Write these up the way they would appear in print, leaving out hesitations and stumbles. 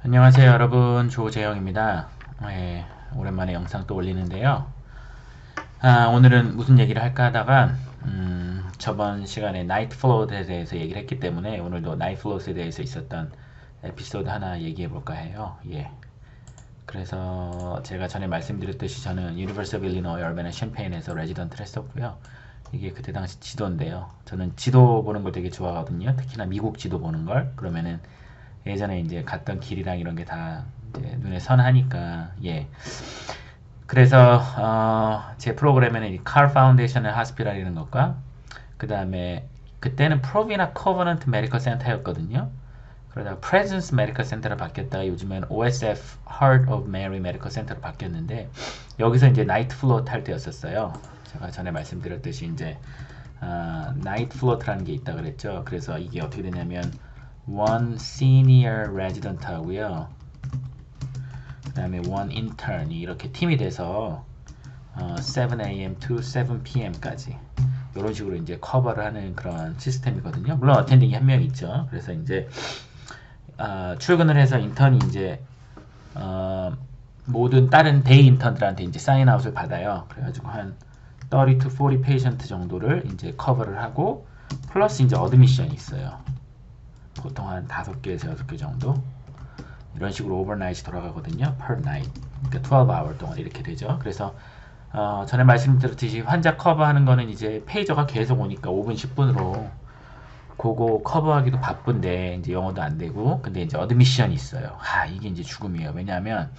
안녕하세요 여러분, 조재영입니다. 오랜만에 영상 또 올리는데요. 오늘은 무슨 얘기를 할까 하다가 저번 시간에 나이트 플롯에 대해서 얘기를 했기 때문에 오늘도 나이트 플롯에 대해서 있었던 에피소드 하나 얘기해 볼까 해요. 그래서 제가 전에 말씀드렸듯이 저는 유니버스 오브 일리노이 얼베나 캠페인에서 레지던트를 했었고요. 이게 그때 당시 지도인데요. 저는 지도 보는 걸 되게 좋아하거든요. 특히나 미국 지도 보는 걸. 그러면은 예전에 이제 갔던 길이랑 이런 게 다 눈에 선하니까. 그래서 제 프로그램에는 이 Car Foundation Hospital이라는 것과 그 다음에 그때는 프로비나 커버넌트 메디컬 센터였거든요. 그러다가 Presence Medical Center로 바뀌었다가 요즘엔 OSF Heart of Mary Medical Center로 바뀌었는데, 여기서 이제 나이트 플로트 할 때였었어요. 제가 전에 말씀드렸듯이 이제 나이트 플로트라는 게 있다 그랬죠. 그래서 이게 어떻게 되냐면 one senior resident 하고요, 그 다음에 one intern이 이렇게 팀이 돼서 7 a.m. to 7 p.m.까지 이런 식으로 이제 커버를 하는 그런 시스템이거든요. 물론 어텐딩이 한 명 있죠. 그래서 이제 출근을 해서 인턴이 이제 모든 다른 데이 인턴들한테 이제 사인아웃을 받아요. 그래가지고 한 30 to 40 페이션트 정도를 이제 커버를 하고, 플러스 이제 어드미션이 있어요. 보통 한 5개에서 6개 정도 이런 식으로 오버나잇이 돌아가거든요. per night. 그러니까 12hour 동안 이렇게 되죠. 그래서 전에 말씀드렸듯이 환자 커버하는 거는 이제 페이저가 계속 오니까 5분 10분으로 그거 커버하기도 바쁜데 이제 영어도 안 되고, 근데 이제 어드미션이 있어요. 이게 이제 죽음이에요. 왜냐하면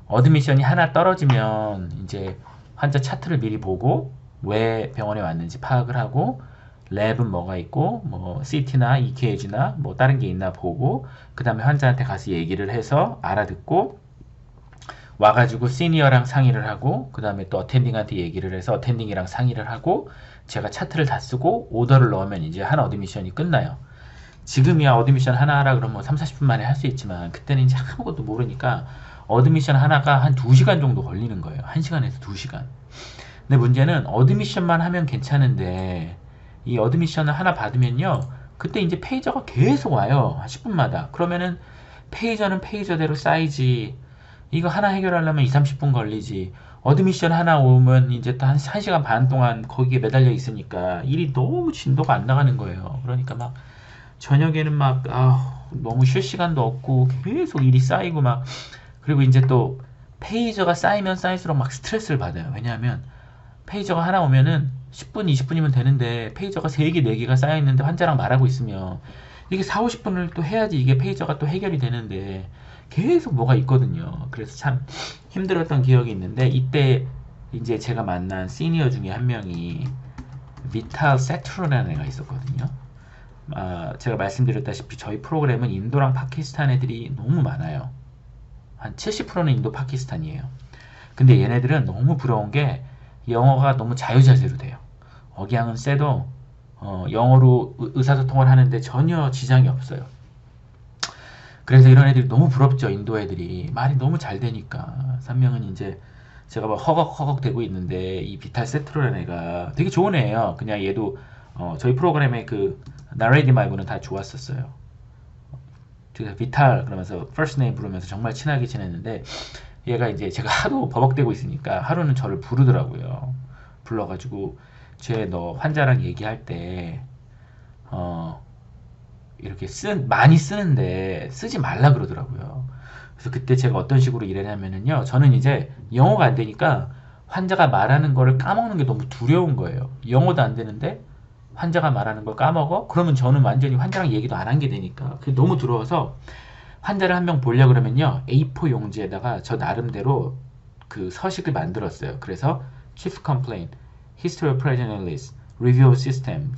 어드미션이 하나 떨어지면 이제 환자 차트를 미리 보고 왜 병원에 왔는지 파악을 하고, 랩은 뭐가 있고 뭐 CT나 EKG나 뭐 다른 게 있나 보고, 그 다음에 환자한테 가서 얘기를 해서 알아듣고 와가지고 시니어랑 상의를 하고, 그 다음에 또 어텐딩한테 얘기를 해서 어텐딩이랑 상의를 하고, 제가 차트를 다 쓰고 오더를 넣으면 이제 한 어드미션이 끝나요. 지금이야 어드미션 하나 하라 그러면 뭐 3, 40분 만에 할 수 있지만, 그때는 이제 아무것도 모르니까 어드미션 하나가 한 2시간 정도 걸리는 거예요. 1시간에서 2시간. 근데 문제는 어드미션만 하면 괜찮은데, 이 어드미션을 하나 받으면요, 그때 이제 페이저가 계속 와요. 한 10분마다. 그러면은 페이저는 페이저대로 쌓이지. 이거 하나 해결하려면 2, 30분 걸리지. 어드미션 하나 오면 이제 또 한 1시간 반 동안 거기에 매달려 있으니까 일이 너무 진도가 안 나가는 거예요. 그러니까 막 저녁에는 막 너무 쉴 시간도 없고 계속 일이 쌓이고 막, 그리고 이제 또 페이저가 쌓이면 쌓일수록 막 스트레스를 받아요. 왜냐하면 페이저가 하나 오면은 10분, 20분이면 되는데 페이저가 3개, 4개가 쌓여있는데 환자랑 말하고 있으면 이게 4, 50분을 또 해야지 이게 페이저가 또 해결이 되는데 계속 뭐가 있거든요. 그래서 참 힘들었던 기억이 있는데, 이때 이제 제가 만난 시니어 중에 한 명이 비탈 세트로라는 애가 있었거든요. 제가 말씀드렸다시피 저희 프로그램은 인도랑 파키스탄 애들이 너무 많아요. 한 70%는 인도 파키스탄이에요. 근데 얘네들은 너무 부러운 게 영어가 너무 자유자재로 돼요. 억양은 세도 영어로 의사소통을 하는데 전혀 지장이 없어요. 그래서 이런 애들이 너무 부럽죠. 인도 애들이 말이 너무 잘 되니까. 한 명은 이제 제가 막 허걱허걱 대고 있는데 이 비탈 세트로라는 애가 되게 좋은 애예요. 그냥 얘도 저희 프로그램에 그 나레디 말고는 다 좋았었어요. 그래서 비탈 그러면서 first name 부르면서 정말 친하게 지냈는데, 얘가 이제 제가 하도 버벅대고 있으니까 하루는 저를 부르더라고요. 불러가지고 쟤 너 환자랑 얘기할 때 이렇게 많이 쓰는데 쓰지 말라 그러더라고요. 그래서 그때 제가 어떤 식으로 일하냐면요, 저는 이제 영어가 안 되니까 환자가 말하는 거를 까먹는 게 너무 두려운 거예요. 영어도 안 되는데 환자가 말하는 걸 까먹어? 그러면 저는 완전히 환자랑 얘기도 안 한 게 되니까 그게 너무 두려워서, 환자를 한 명 보려고 그러면요, A4 용지에다가 저 나름대로 그 서식을 만들었어요. 그래서 Chief Complaint, History of Present Illness, Review System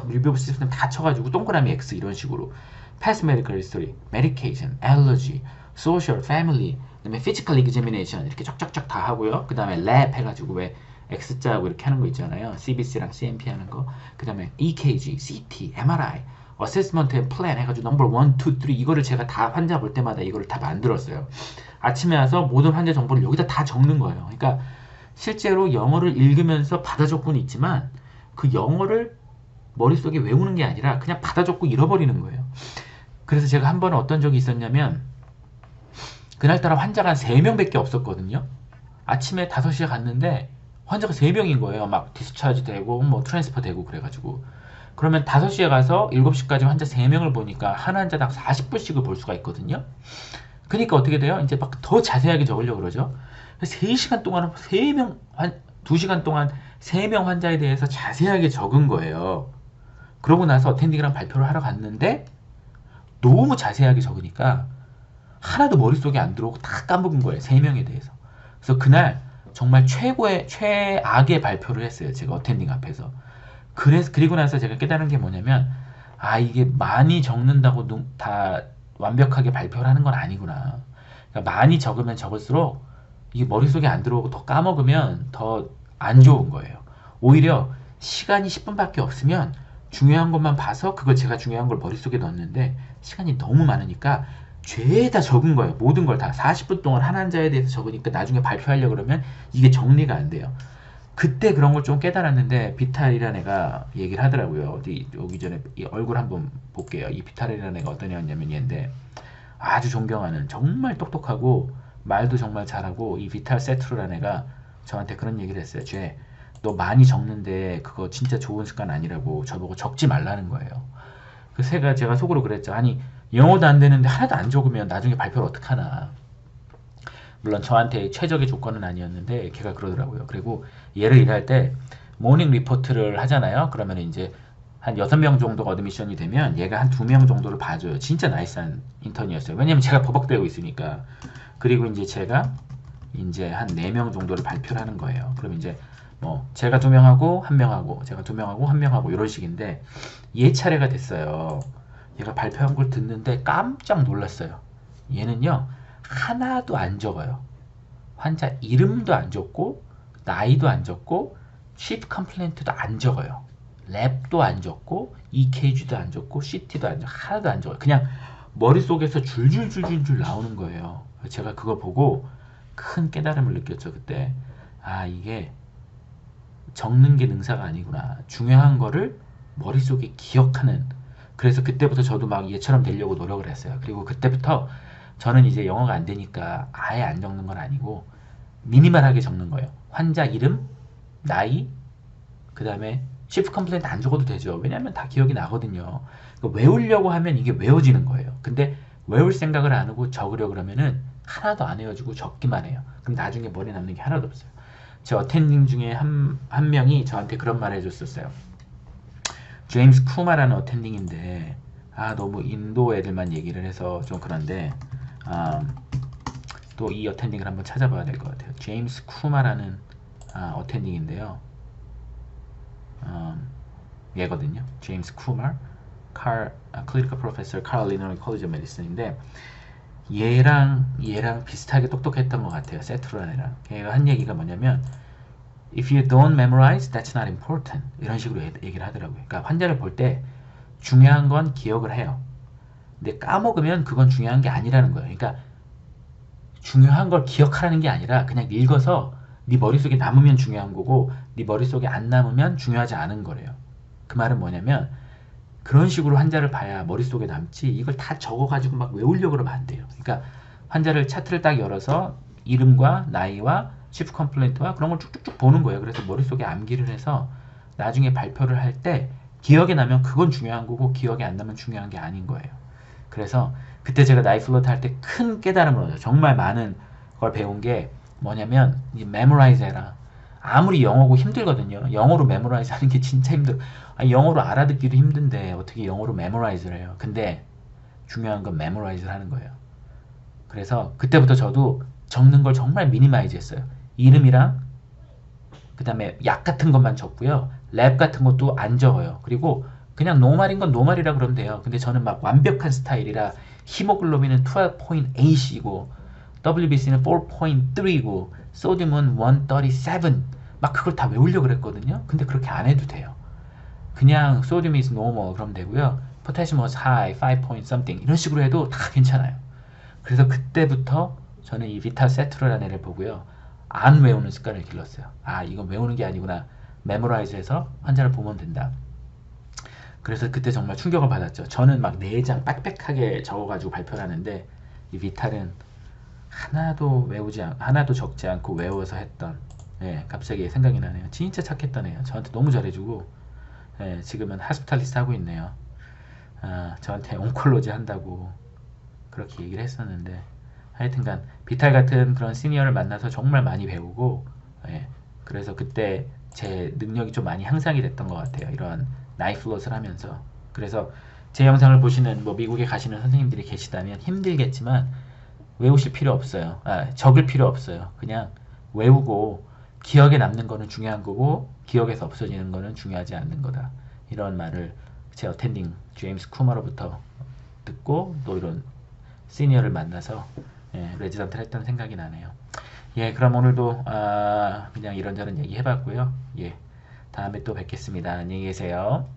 Review System 다 쳐가지고 동그라미 X 이런 식으로 Past Medical History, Medication, Allergy, Social, Family, 그다음에 Physical Examination 이렇게 쫙쫙쫙 다 하고요. 그 다음에 Lab 해가지고 왜 X자하고 이렇게 하는 거 있잖아요. CBC랑 CMP 하는 거. 그 다음에 EKG, CT, MRI, 어세스먼트 앤 플랜 해가지고 넘버 1, 2, 3 이거를 제가 다 환자 볼 때마다 이거를 다 만들었어요. 아침에 와서 모든 환자 정보를 여기다 다 적는 거예요. 그러니까 실제로 영어를 읽으면서 받아 적고는 있지만 그 영어를 머릿속에 외우는 게 아니라 그냥 받아 적고 잃어버리는 거예요. 그래서 제가 한 번 어떤 적이 있었냐면, 그날따라 환자가 한 3명밖에 없었거든요. 아침에 5시에 갔는데 환자가 3명인 거예요. 막 디스차지 되고 뭐 트랜스퍼 되고 그래가지고. 그러면 5시에 가서 7시까지 환자 3명을 보니까 한 환자당 40분씩을 볼 수가 있거든요. 그러니까 어떻게 돼요? 이제 막 더 자세하게 적으려고 그러죠. 3시간 동안 3명, 2시간 동안 3명 환자에 대해서 자세하게 적은 거예요. 그러고 나서 어텐딩이랑 발표를 하러 갔는데 너무 자세하게 적으니까 하나도 머릿속에 안 들어오고 다 까먹은 거예요. 3명에 대해서. 그래서 그날 정말 최악의 발표를 했어요. 제가 어텐딩 앞에서. 그리고 나서 제가 깨달은 게 뭐냐면, 아, 이게 많이 적는다고 다 완벽하게 발표를 하는 건 아니구나. 그러니까 많이 적으면 적을수록 이게 머릿속에 안 들어오고 더 까먹으면 더 안 좋은 거예요. 오히려 시간이 10분밖에 없으면 중요한 것만 봐서 그걸 제가 중요한 걸 머릿속에 넣었는데 시간이 너무 많으니까 죄다 적은 거예요. 모든 걸 다 40분 동안 한 환자에 대해서 적으니까 나중에 발표하려고 그러면 이게 정리가 안 돼요. 그때 그런 걸 좀 깨달았는데 비탈이라는 애가 얘기를 하더라고요. 어디 오기 전에 이 얼굴 한번 볼게요. 이 비탈이라는 애가 어떤 애였냐면 얘인데 아주 존경하는 정말 똑똑하고 말도 정말 잘하고 이 비탈 세트로라는 애가 저한테 그런 얘기를 했어요. 쟤 너 많이 적는데 그거 진짜 좋은 습관 아니라고 저보고 적지 말라는 거예요. 그 제가 속으로 그랬죠. 아니 영어도 안 되는데 하나도 안 적으면 나중에 발표를 어떡하나. 물론 저한테 최적의 조건은 아니었는데 걔가 그러더라고요. 그리고 얘를 일할 때 모닝 리포트를 하잖아요. 그러면 이제 한 6명 정도가 어드미션이 되면 얘가 한 2명 정도를 봐줘요. 진짜 나이스한 인턴이었어요. 왜냐면 제가 버벅대고 있으니까. 그리고 이제 제가 이제 한 4명 정도를 발표를 하는 거예요. 그럼 이제 뭐 제가 2명하고 1명하고 제가 2명하고 1명하고 이런 식인데 얘 차례가 됐어요. 얘가 발표한 걸 듣는데 깜짝 놀랐어요. 얘는요 하나도 안 적어요. 환자 이름도 안 적고 나이도 안 적고 chief complaint도 안 적어요. 랩도 안 적고 EKG도 안 적고 CT도 안 적고 하나도 안 적어요. 그냥 머릿속에서 줄줄줄줄 나오는 거예요. 제가 그걸 보고 큰 깨달음을 느꼈죠. 그때 아 이게 적는 게 능사가 아니구나. 중요한 거를 머릿속에 기억하는. 그래서 그때부터 저도 막 얘처럼 되려고 노력을 했어요. 그리고 그때부터 저는 이제 영어가 안 되니까 아예 안 적는 건 아니고 미니멀하게 적는 거예요. 환자 이름, 나이, 그 다음에 chief complaint 안 적어도 되죠. 왜냐하면 다 기억이 나거든요. 그러니까 외우려고 하면 이게 외워지는 거예요. 근데 외울 생각을 안 하고 적으려고 그러면은 하나도 안 외워지고 적기만 해요. 그럼 나중에 머리에 남는 게 하나도 없어요. 제 어텐딩 중에 한 명이 저한테 그런 말을 해줬었어요. 제임스 쿠마라는 어텐딩인데 너무 인도 애들만 얘기를 해서 좀 그런데 또 이 어텐딩을 한번 찾아봐야 될 것 같아요. 제임스 쿠마라는 어텐딩인데요. 얘거든요. 제임스 쿠마, 클리니컬 프로페서 칼리노이 콜리지 오브 메디슨인데 얘랑 비슷하게 똑똑했던 것 같아요. 세트라는 애랑. 걔가 한 얘기가 뭐냐면 If you don't memorize, that's not important. 이런 식으로 얘기를 하더라고요. 그러니까 환자를 볼 때 중요한 건 기억을 해요. 근데 까먹으면 그건 중요한 게 아니라는 거예요. 그러니까 중요한 걸 기억하라는 게 아니라 그냥 읽어서 네 머릿속에 남으면 중요한 거고 네 머릿속에 안 남으면 중요하지 않은 거래요. 그 말은 뭐냐면 그런 식으로 환자를 봐야 머릿속에 남지 이걸 다 적어가지고 막 외우려고 그러면 안 돼요. 그러니까 환자를 차트를 딱 열어서 이름과 나이와 chief complaint와 그런 걸 쭉쭉쭉 보는 거예요. 그래서 머릿속에 암기를 해서 나중에 발표를 할 때 기억에 나면 그건 중요한 거고 기억에 안 나면 중요한 게 아닌 거예요. 그래서 그때 제가 나이플로트 할 때 큰 깨달음을 얻어요. 정말 많은 걸 배운 게 뭐냐면 메모라이즈 해라. 아무리 영어고 힘들거든요. 영어로 메모라이즈 하는 게 진짜 힘들어. 영어로 알아듣기도 힘든데 어떻게 영어로 메모라이즈를 해요. 근데 중요한 건 메모라이즈를 하는 거예요. 그래서 그때부터 저도 적는 걸 정말 미니마이즈 했어요. 이름이랑 그 다음에 약 같은 것만 적고요. 랩 같은 것도 안 적어요. 그리고 그냥 노말인 건 노말이라 그러면 돼요. 근데 저는 막 완벽한 스타일이라 히모글로빈은 12.8이고 WBC는 4.3이고 소듐은 137 막 그걸 다 외우려고 그랬거든요. 근데 그렇게 안 해도 돼요. 그냥 소듐 is normal 그러면 되고요. potassium was high 5 point something 이런 식으로 해도 다 괜찮아요. 그래서 그때부터 저는 이 비타 세트로라는 애를 보고요. 안 외우는 습관을 길렀어요. 이건 외우는 게 아니구나. 메모라이즈 해서 환자를 보면 된다. 그래서 그때 정말 충격을 받았죠. 저는 막 4장 빽빽하게 적어가지고 발표를 하는데 이 비탈은 하나도 적지 않고 외워서 했던, 예, 갑자기 생각이 나네요. 진짜 착했던 애요. 저한테 너무 잘해주고, 예, 지금은 하스피탈리스트 하고 있네요. 저한테 온콜로지 한다고 그렇게 얘기를 했었는데, 하여튼간 비탈 같은 그런 시니어를 만나서 정말 많이 배우고, 예, 그래서 그때 제 능력이 좀 많이 향상이 됐던 것 같아요. 이런 나이플롯을 하면서. 그래서 제 영상을 보시는 뭐 미국에 가시는 선생님들이 계시다면 힘들겠지만 외우실 필요 없어요. 적을 필요 없어요. 그냥 외우고 기억에 남는 거는 중요한 거고 기억에서 없어지는 거는 중요하지 않는 거다. 이런 말을 제 어텐딩 제임스 쿠머로부터 듣고 또 이런 시니어를 만나서, 예, 레지던트를 했던 생각이 나네요. 예, 그럼 오늘도 그냥 이런저런 얘기 해봤고요. 예, 다음에 또 뵙겠습니다. 안녕히 계세요.